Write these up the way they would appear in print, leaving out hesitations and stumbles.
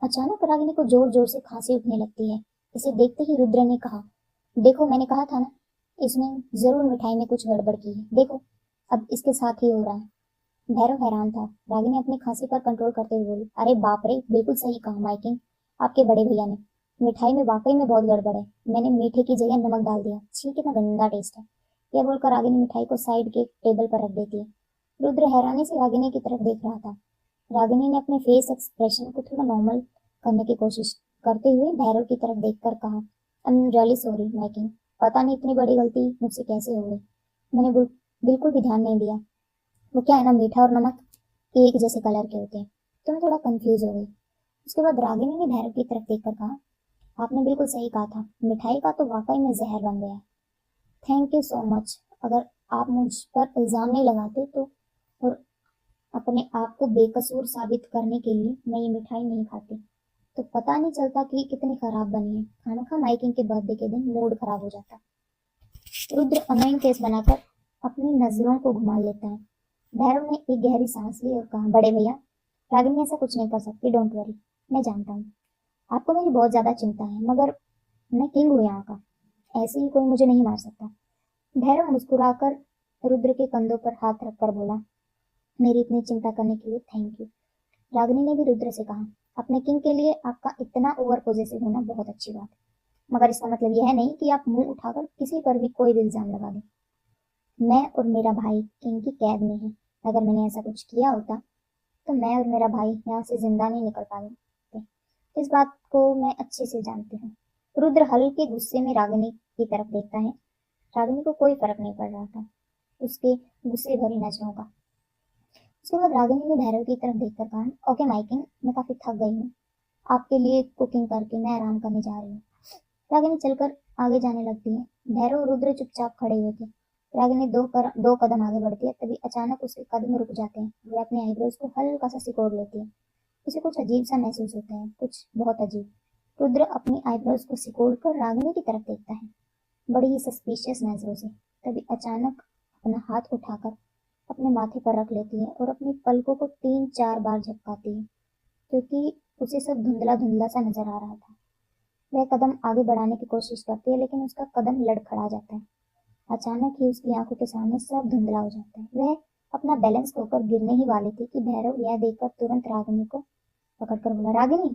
अचानक रागिनी को जोर जोर से खांसी उठने लगती है। इसे देखते ही रुद्र ने कहा, देखो मैंने कहा था ना, इसने जरूर मिठाई में कुछ गड़बड़ की है। देखो अब इसके साथ ही हो रहा है। भैरव हैरान था। रागिनी अपनी खांसी पर कंट्रोल करते हुए बोली, अरे बाप रे, बिल्कुल सही कहा माइकिंग, आपके बड़े भैया ने। मिठाई में वाकई में बहुत गड़बड़ है। मैंने मीठे की जगह नमक डाल दिया। छी, कितना गंदा टेस्ट है। यह बोलकर रागिनी मिठाई को साइड के टेबल पर रख देती है। रुद्र हैरानी से रागिनी की तरफ देख रहा था। रागिनी ने अपने फेस एक्सप्रेशन को थोड़ा नॉर्मल करने की कोशिश करते हुए भैरव की तरफ देखकर कहा, I am really sorry making, पता नहीं इतनी बड़ी गलती मुझसे कैसे हो गई। मैंने बिल्कुल भी ध्यान नहीं दिया। वो क्या है ना, मीठा और नमक एक जैसे कलर के होते हैं, तो मैं थोड़ा कंफ्यूज हो गई। उसके बाद रागिनी ने भैरव की तरफ देखकर कहा, आपने बिल्कुल सही कहा था, मिठाई का तो वाकई में जहर बन गया। Thank you so much. अगर आप मुझ पर इल्जाम नहीं लगाते तो, और अपने आप को बेकसूर साबित करने के लिए मैं ये मिठाई नहीं खाती, तो पता नहीं चलता कि कितनी खराब बनी है। खाना खा माइकिंग के बर्थडे के दिन मूड खराब हो जाता। रुद्र अनोइंग केस बनाकर अपनी नजरों को घुमा लेता है। भैरव ने एक गहरी सांस ली और कहा, बड़े भैया, रागिनी ऐसा कुछ नहीं कर सकती, डोंट वरी। मैं जानता हूँ आपको मेरी बहुत ज्यादा चिंता है, मगर मैं किंग हूँ यहाँ का, ऐसे ही कोई मुझे नहीं मार सकता। भैरव मुस्कुराकर रुद्र के कंधों पर हाथ रखकर बोला, मेरी इतनी चिंता करने के लिए थैंक यू। रागिनी ने भी रुद्र से कहा, अपने किंग के लिए आपका इतना ओवर पॉजेसिव होना बहुत अच्छी बात है, मगर इसका मतलब यह नहीं कि आप मुंह उठाकर किसी पर भी कोई भी इल्जाम लगा दें। मैं और मेरा भाई किंग की कैद में है। अगर मैंने ऐसा कुछ किया होता तो मैं और मेरा भाई यहाँ से जिंदा नहीं निकल पाते। इस बात को मैं अच्छे से जानती हूँ। रुद्र हल्के गुस्से में रागिनी की तरफ देखता है। रागिनी को कोई फर्क नहीं पड़ रहा था उसके गुस्से भरी नजरों का। उसके बाद रागिनी ने भैरव की तरफ देखकर कहा, ओके माइकिंग, मैं काफी थक गई हूँ, आपके लिए कुकिंग करके मैं आराम करने जा रही हूँ। रागिनी चलकर आगे जाने लगती है। भैरव और रुद्र चुपचाप खड़े हुए थे। रागिनी दो कदम आगे बढ़ती है, तभी अचानक उसके कदम रुक जाते हैं। वो अपने आईब्रोज को हल्का सा सिकोड़ लेती है। उसे कुछ अजीब सा महसूस होता है, कुछ बहुत अजीब। रुद्र अपनी आईब्रोज को सिकोड़ कर रागिनी की तरफ देखता है, बड़ी ही सस्पिशियस नजरों से। तभी अचानक अपना हाथ उठाकर अपने माथे पर रख लेती है और अपनी पलकों को 3-4 बार झपकाती है, क्योंकि उसे सब धुंधला धुंधला सा नजर आ रहा था। वह कदम आगे बढ़ाने की कोशिश करती है, लेकिन उसका कदम लड़खड़ा जाता है। अचानक ही उसकी आंखों के सामने सब धुंधला हो जाता है। वह अपना बैलेंस खोकर गिरने ही वाली थी कि भैरव यह देखकर तुरंत रागिनी को पकड़कर बोला, रागिनी।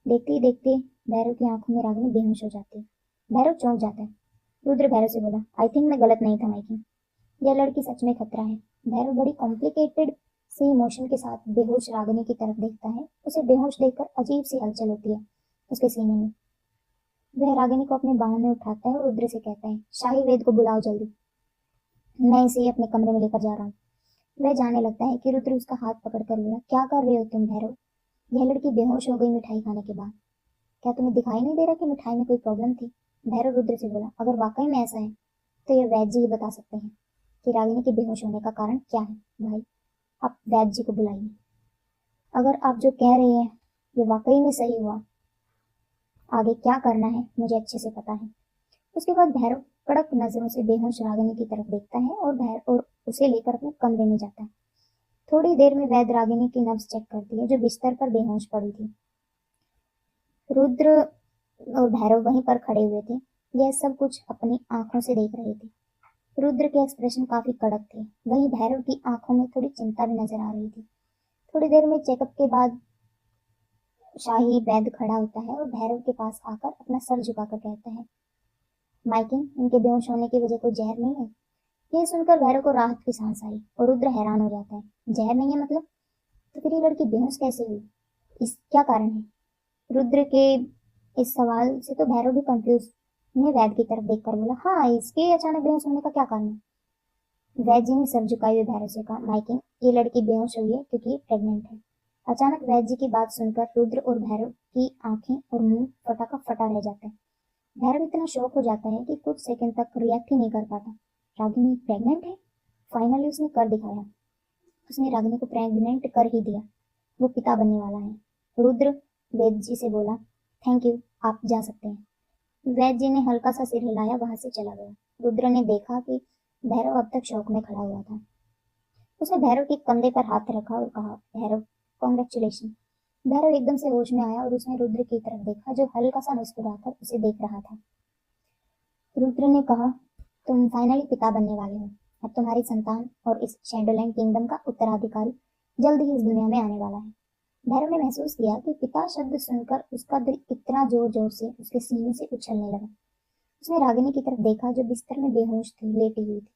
देखते ही देखते भैरव की आंखों में रागिनी बेहोश हो जाती है। भैरव चौंक जाता है। रुद्र भैरव से बोला, आई थिंक मैं गलत नहीं था माइकिंग, यह लड़की सच में खतरा है। भैरव बड़ी कॉम्प्लिकेटेड से इमोशन के साथ बेहोश रागिनी की तरफ देखता है। उसे बेहोश देखकर अजीब सी हलचल होती है उसके सीने में। वह रागिनी को अपने बाहों में उठाता है और रुद्र से कहता है, शाही वेद को बुलाओ जल्दी, मैं इसे अपने कमरे में लेकर जा रहा हूँ। वह जाने लगता है कि रुद्र उसका हाथ पकड़कर बोला, क्या कर रहे हो तुम भैरव? यह लड़की बेहोश हो गई मिठाई खाने के बाद। क्या तुम्हें दिखाई नहीं दे रहा कि मिठाई में कोई प्रॉब्लम थी? भैरव रुद्र से बोला, अगर वाकई में ऐसा है तो ये वैद्य जी ही बता सकते हैं कि रागिनी के बेहोश होने का कारण क्या है। भाई, आप वैद्य जी को बुलाइए। अगर आप जो कह रहे हैं ये वाकई में सही हुआ, आगे क्या करना है मुझे अच्छे से पता है। उसके बाद भैरव कड़क नजरों से बेहोश रागिनी की तरफ देखता है और उसे लेकर अपने कमरे में जाता है। थोड़ी देर में वैद्य रागिनी की नब्ज चेक करती है, जो बिस्तर पर बेहोश पड़ी थी। रुद्र और भैरव वहीं पर खड़े हुए थे। यह सब कुछ अपनी आंखों से देख रहे थे। रुद्र के एक्सप्रेशन काफी कड़क थे, वहीं भैरव की आंखों में थोड़ी चिंता भी नजर आ रही थी। थोड़ी देर में चेकअप के बाद शाही वैद्य खड़ा होता है और भैरव के पास आकर अपना सर झुकाकर कहता है, माइकिंग, इनके बेहोश होने की वजह कोई जहर नहीं है? यह सुनकर भैरव को राहत की सांस आई और रुद्र हैरान हो जाता है। जहर नहीं है मतलब? तो फिर ये लड़की बेहोश कैसे हुई? इस क्या कारण है? रुद्र के इस सवाल से तो भैरव भी कंफ्यूज ने वैद्य की तरफ देखकर बोला, हाँ, इसके अचानक बेहोश होने का क्या कारण है? वैद्य जी ने सर झुकाए हुए भैरव से कहा, माइकिंग, ये लड़की बेहोश हुई है क्योंकि प्रेग्नेंट है। अचानक वैद्य जी की बात सुनकर रुद्र और भैरव की आंखें और मुंह फटा का फटा रह जाते हैं। भैरव इतना शॉक हो जाता है कि कुछ सेकंड तक रिएक्ट ही नहीं कर पाता। रागिनी प्रेग्नेंट है? फाइनली उसने कर दिखाया। उसने रागिनी को प्रेग्नेंट कर ही दिया। वो पिता बनने वाला है। रुद्र वैद्य जी से बोला, थैंक यू, आप जा सकते हैं। वैद्य जी ने हल्का सा सिर हिलाया, वहां से चला गया। रुद्र ने देखा कि भैरव अब तक शौक में खड़ा हुआ था। उसने भैरव के कंधे पर हाथ रखा और कहा, भैरव, कॉन्ग्रेचुलेशन, भैरव एकदम से होश में आया और उसने रुद्र की तरफ देखा जो हल्का सा मुस्कुराकर उसे देख रहा था। रुद्र ने कहा, तुम फाइनली पिता बनने वाले हो। अब तुम्हारी संतान और इस शैडोलैंड किंगडम का उत्तराधिकारी जल्द ही इस दुनिया में आने वाला है। भैरव ने महसूस किया कि पिता शब्द सुनकर उसका दिल इतना जोर जोर से उसके सीने से उछलने लगा। उसने रागिनी की तरफ देखा जो बिस्तर में बेहोश थी, लेटी हुई थी।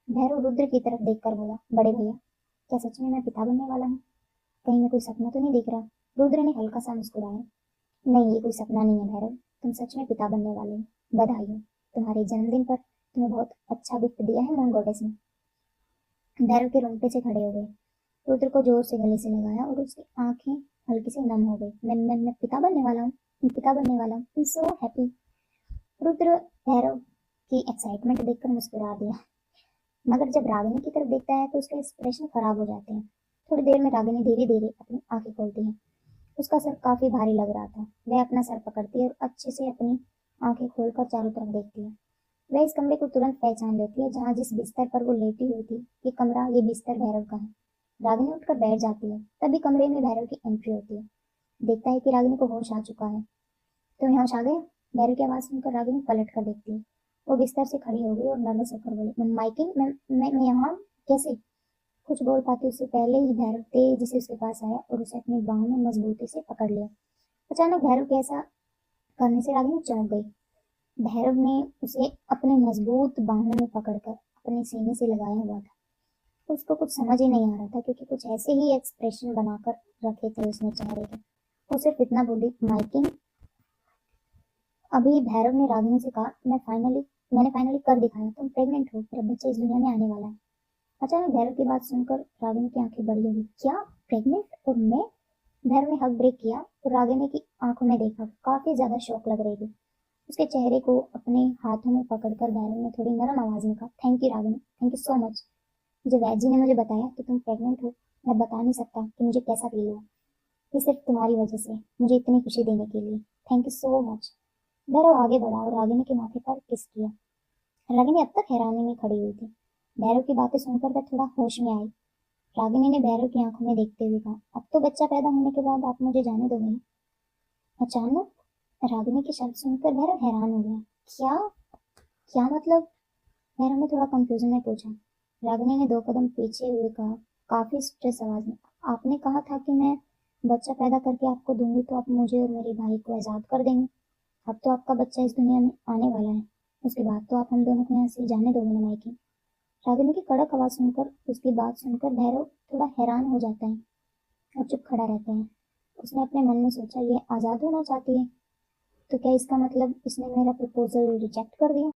भैरव रुद्र की तरफ देखकर बोला, बड़े भैया, क्या सच में मैं पिता बनने वाला हूँ? कहीं मैं कोई सपना तो नहीं देख रहा? रुद्र ने हल्का सा मुस्कुराया। नहीं, ये कोई सपना नहीं है भैरव, तुम सच में पिता बनने वाले हो। बधाई हो, तुम्हारे जन्मदिन पर तुम्हें बहुत अच्छा गिफ्ट दिया है मून गॉडेस ने। भैरव के रोंगटे से खड़े हो गए। रुद्र को जोर से गले से लगाया और उसकी आंखें हल्की से नम हो गई। मैं पिता बनने वाला हूँ, मैं पिता बनने वाला हूँ, सो हैप्पी। रुद्र भैरव की एक्साइटमेंट देखकर मुस्कुरा दिया, मगर जब रागिनी की तरफ देखता है तो उसके एक्सप्रेशन खराब हो जाते हैं। थोड़ी देर में रागिनी धीरे धीरे अपनी आंखें खोलती है। उसका सर काफी भारी लग रहा था। वह अपना सर पकड़ती है और अच्छे से अपनी आंखें खोलकर चारों तरफ देखती है। वह इस कमरे को तुरंत पहचान लेती है जहाँ जिस बिस्तर पर वो लेटी हुई थी। ये बिस्तर भैरव का है। रागिनी उठकर बैठ जाती है। तभी कमरे में भैरव की एंट्री होती है। देखता है कि रागिनी को होश आ चुका है। तो यहाँ आ गए? भैरव की आवाज सुनकर रागिनी पलट कर देखती है। वो बिस्तर से खड़ी हो गई और नर्वस होकर बोली, माइकिल, मैं यहाँ कैसे? कुछ बोल पाती उससे पहले ही भैरव तेजी से उसके पास आया और उसे अपनी बाहों में मजबूती से पकड़ लिया। अचानक भैरव के ऐसा करने से रागिनी चौंक गई। भैरव ने उसे अपने मजबूत बाहों में पकड़कर अपने सीने से लगाया हुआ था। उसको कुछ समझ ही नहीं आ रहा था क्योंकि कुछ ऐसे ही एक्सप्रेशन बनाकर रखे थे उसने चेहरे के। वो सिर्फ इतना बोली, माइकिल। अभी भैरव ने रागिनी से कहा, मैंने फाइनली कर दिखाया, तुम प्रेग्नेंट हो, मेरा बच्चा इस दुनिया में आने वाला है। अचानक भैरव की बात सुनकर रागिनी की आंखें बड़ी हो गई। क्या? प्रेग्नेंट? और मैं? भैरव ने हक ब्रेक किया और रागिनी की आंखों में देखा। काफी ज्यादा शौक लग रही थी। उसके चेहरे को अपने हाथों में पकड़कर भैरव ने थोड़ी नरम आवाज में कहा, thank you Ragini, thank you so much. जब वैद जी ने मुझे बताया कि तुम प्रेग्नेंट हो, मैं बता नहीं सकता कि मुझे कैसा फील हुआ। ये सिर्फ तुम्हारी वजह से, मुझे इतनी खुशी देने के लिए, thank you so much. Bhairav आगे बढ़ा और रागिनी के माथे पर किस किया। रागिनी अब तक हैरानी में खड़ी हुई थी। भैरव की बातें सुनकर वह थोड़ा होश में आई। रागिनी ने भैरव की आंखों में देखते हुए कहा, अब तो बच्चा पैदा होने के बाद आप मुझे जाने दोगे ना? अचानक रागिनी के शब्द सुनकर भैरव हैरान हो गया। क्या? क्या मतलब? भैरव ने थोड़ा कंफ्यूजन में पूछा। रागिनी ने 2 कदम पीछे हुए कहा, काफी स्ट्रेस आवाज में, आपने कहा था कि मैं बच्चा पैदा करके आपको दूंगी तो आप मुझे और मेरे भाई को आजाद कर देंगे। अब तो आपका बच्चा इस दुनिया में आने वाला है, उसके बाद तो आप हम दोनों को यहाँ से जाने दोगे ना मायके? रागिनी की कड़क आवाज सुनकर, उसकी बात सुनकर भैरव थोड़ा हैरान हो जाता है और चुप खड़ा रहता है। उसने अपने मन में सोचा, ये आजाद होना चाहती है, तो क्या इसका मतलब इसने मेरा प्रपोजल रिजेक्ट कर दिया?